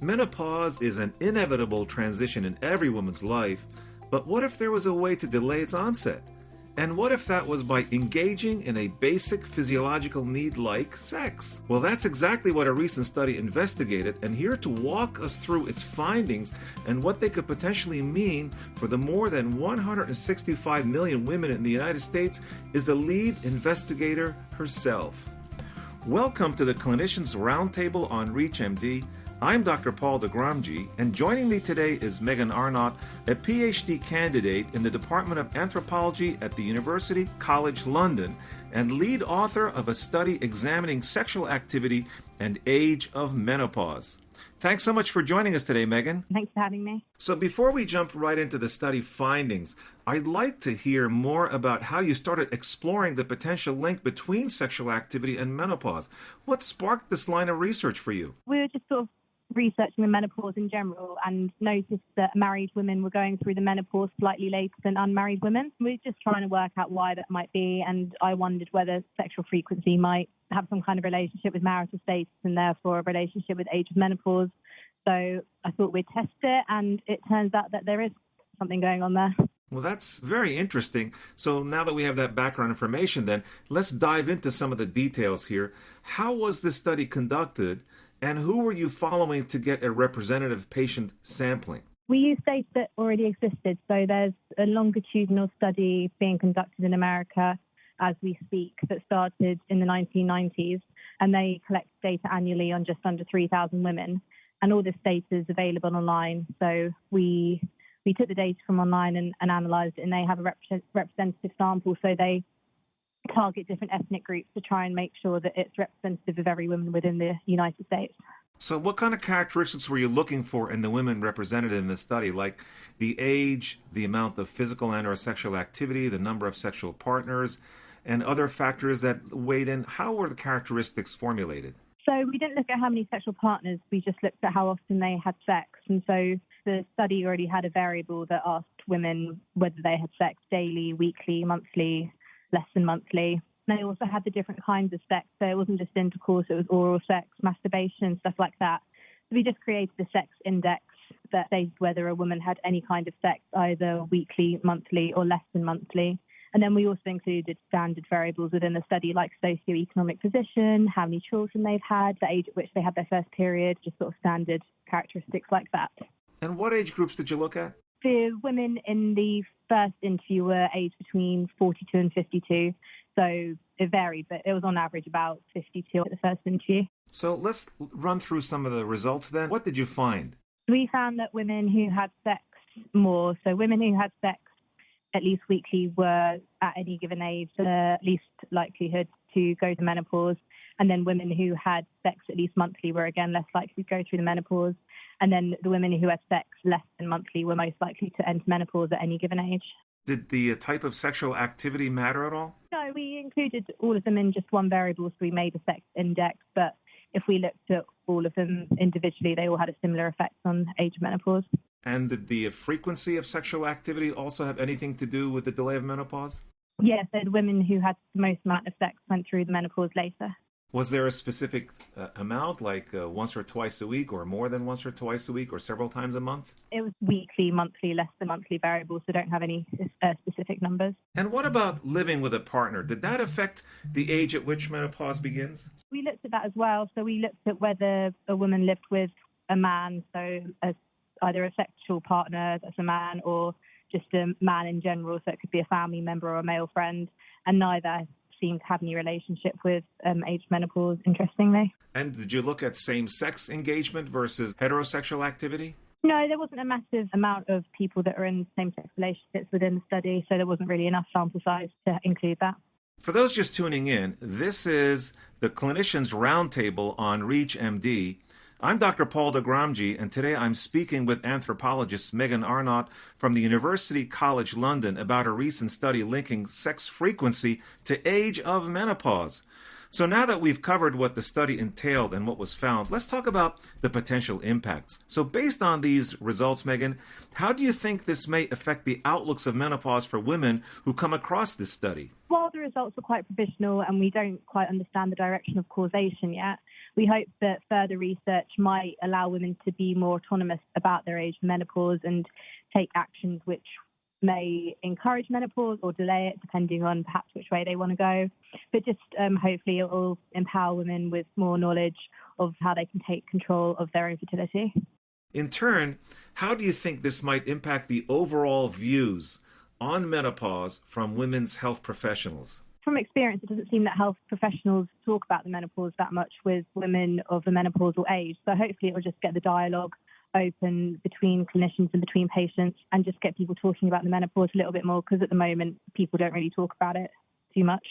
Menopause is an inevitable transition in every woman's life, but what if there was a way to delay its onset? And what if that was by engaging in a basic physiological need like sex? Well, that's exactly what a recent study investigated, and here to walk us through its findings and what they could potentially mean for the more than 165 million women in the United States is the lead investigator herself. Welcome to the Clinicians Roundtable on ReachMD. I'm Dr. Paul Doghramji, and joining me today is Megan Arnot, a Ph.D. candidate in the Department of Anthropology at the University College London, and lead author of a study examining sexual activity and age of menopause. Thanks so much for joining us today, Megan. Thanks for having me. So before we jump right into the study findings, I'd like to hear more about how you started exploring the potential link between sexual activity and menopause. What sparked this line of research for you? We were just sort of researching the menopause in general and noticed that married women were going through the menopause slightly later than unmarried women. We were just trying to work out why that might be, and I wondered whether sexual frequency might have some kind of relationship with marital status and therefore a relationship with age of menopause. So I thought we'd test it, and it turns out that there is something going on there. Well, that's very interesting. So now that we have that background information, then let's dive into some of the details here. How was this study conducted, and who were you following to get a representative patient sampling? We used data that already existed. So there's a longitudinal study being conducted in America as we speak that started in the 1990s, and they collect data annually on just under 3,000 women. And all this data is available online. So we took the data from online and analysed it, and they have a representative sample. So they target different ethnic groups to try and make sure that it's representative of every woman within the United States. So what kind of characteristics were you looking for in the women represented in the study, like the age, the amount of physical and or sexual activity, the number of sexual partners, and other factors that weighed in? How were the characteristics formulated? So we didn't look at how many sexual partners, we just looked at how often they had sex. And so the study already had a variable that asked women whether they had sex daily, weekly, monthly, less than monthly. And they also had the different kinds of sex. So it wasn't just intercourse, it was oral sex, masturbation, stuff like that. So we just created a sex index that stated whether a woman had any kind of sex, either weekly, monthly, or less than monthly. And then we also included standard variables within the study, like socioeconomic position, how many children they've had, the age at which they had their first period, just sort of standard characteristics like that. And what age groups did you look at? The women in the first interview were aged between 42 and 52. So it varied, but it was on average about 52 at the first interview. So let's run through some of the results then. What did you find? We found that women who had sex more, so women who had sex at least weekly were at any given age least likelihood to go to menopause. And then women who had sex at least monthly were again less likely to go through the menopause. And then the women who had sex less than monthly were most likely to enter menopause at any given age. Did the type of sexual activity matter at all? No, we included all of them in just one variable, so we made a sex index. But if we looked at all of them individually, they all had a similar effect on age of menopause. And did the frequency of sexual activity also have anything to do with the delay of menopause? Yes, so the women who had the most amount of sex went through the menopause later. Was there a specific amount, like once or twice a week, or more than once or twice a week, or several times a month? It was weekly, monthly, less than monthly variables, so don't have any specific numbers. And what about living with a partner? Did that affect the age at which menopause begins? We looked at that as well. So we looked at whether a woman lived with a man, so either a sexual partner as a man or just a man in general, so it could be a family member or a male friend, and neither seemed to have any relationship with age menopause, interestingly. And did you look at same-sex engagement versus heterosexual activity? No, there wasn't a massive amount of people that are in same-sex relationships within the study, so there wasn't really enough sample size to include that. For those just tuning in, this is the Clinicians Roundtable on ReachMD. I'm Dr. Paul Doghramji, and today I'm speaking with anthropologist Megan Arnot from the University College London about a recent study linking sex frequency to age of menopause. So now that we've covered what the study entailed and what was found, let's talk about the potential impacts. So based on these results, Megan, how do you think this may affect the outlooks of menopause for women who come across this study? While the results are quite provisional and we don't quite understand the direction of causation yet, We hope that further research might allow women to be more autonomous about their age of menopause and take actions which may encourage menopause or delay it, depending on perhaps which way they want to go. But just hopefully it will empower women with more knowledge of how they can take control of their own fertility. In turn, how do you think this might impact the overall views on menopause from women's health professionals? From experience, it doesn't seem that health professionals talk about the menopause that much with women of the menopausal age. So hopefully it will just get the dialogue open between clinicians and between patients and just get people talking about the menopause a little bit more, because at the moment people don't really talk about it too much.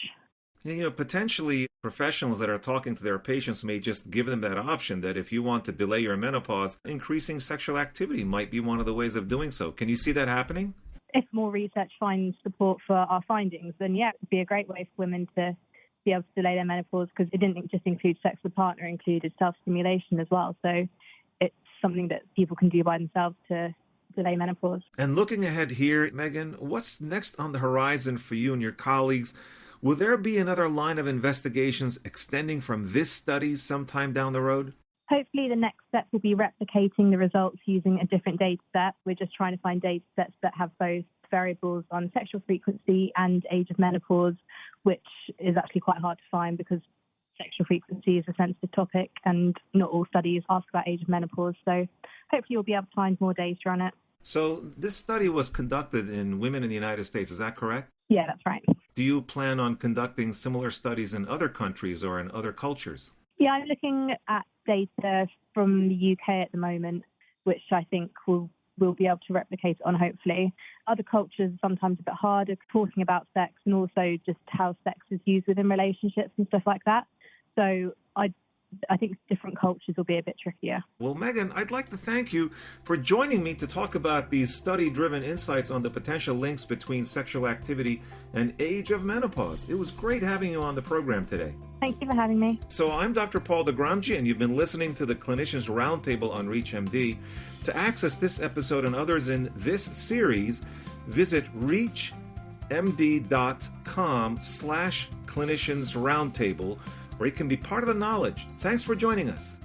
Potentially professionals that are talking to their patients may just give them that option that if you want to delay your menopause, increasing sexual activity might be one of the ways of doing so. Can you see that happening? If more research finds support for our findings, then yeah, it would be a great way for women to be able to delay their menopause, because it didn't just include sex with a partner, it included self-stimulation as well. So it's something that people can do by themselves to delay menopause. And looking ahead here, Megan, what's next on the horizon for you and your colleagues? Will there be another line of investigations extending from this study sometime down the road? Hopefully the next step will be replicating the results using a different data set. We're just trying to find data sets that have both variables on sexual frequency and age of menopause, which is actually quite hard to find because sexual frequency is a sensitive topic and not all studies ask about age of menopause. So hopefully you'll be able to find more data on it. So this study was conducted in women in the United States, is that correct? Yeah, that's right. Do you plan on conducting similar studies in other countries or in other cultures? Yeah, I'm looking at data from the UK at the moment, which I think we'll be able to replicate on, hopefully. Other cultures are sometimes a bit harder talking about sex and also just how sex is used within relationships and stuff like that. So I think different cultures will be a bit trickier. Well, Megan, I'd like to thank you for joining me to talk about these study-driven insights on the potential links between sexual activity and age of menopause. It was great having you on the program today. Thank you for having me. So I'm Dr. Paul Doghramji, and you've been listening to the Clinicians Roundtable on ReachMD. To access this episode and others in this series, visit reachmd.com/cliniciansroundtable, where you can be part of the knowledge. Thanks for joining us.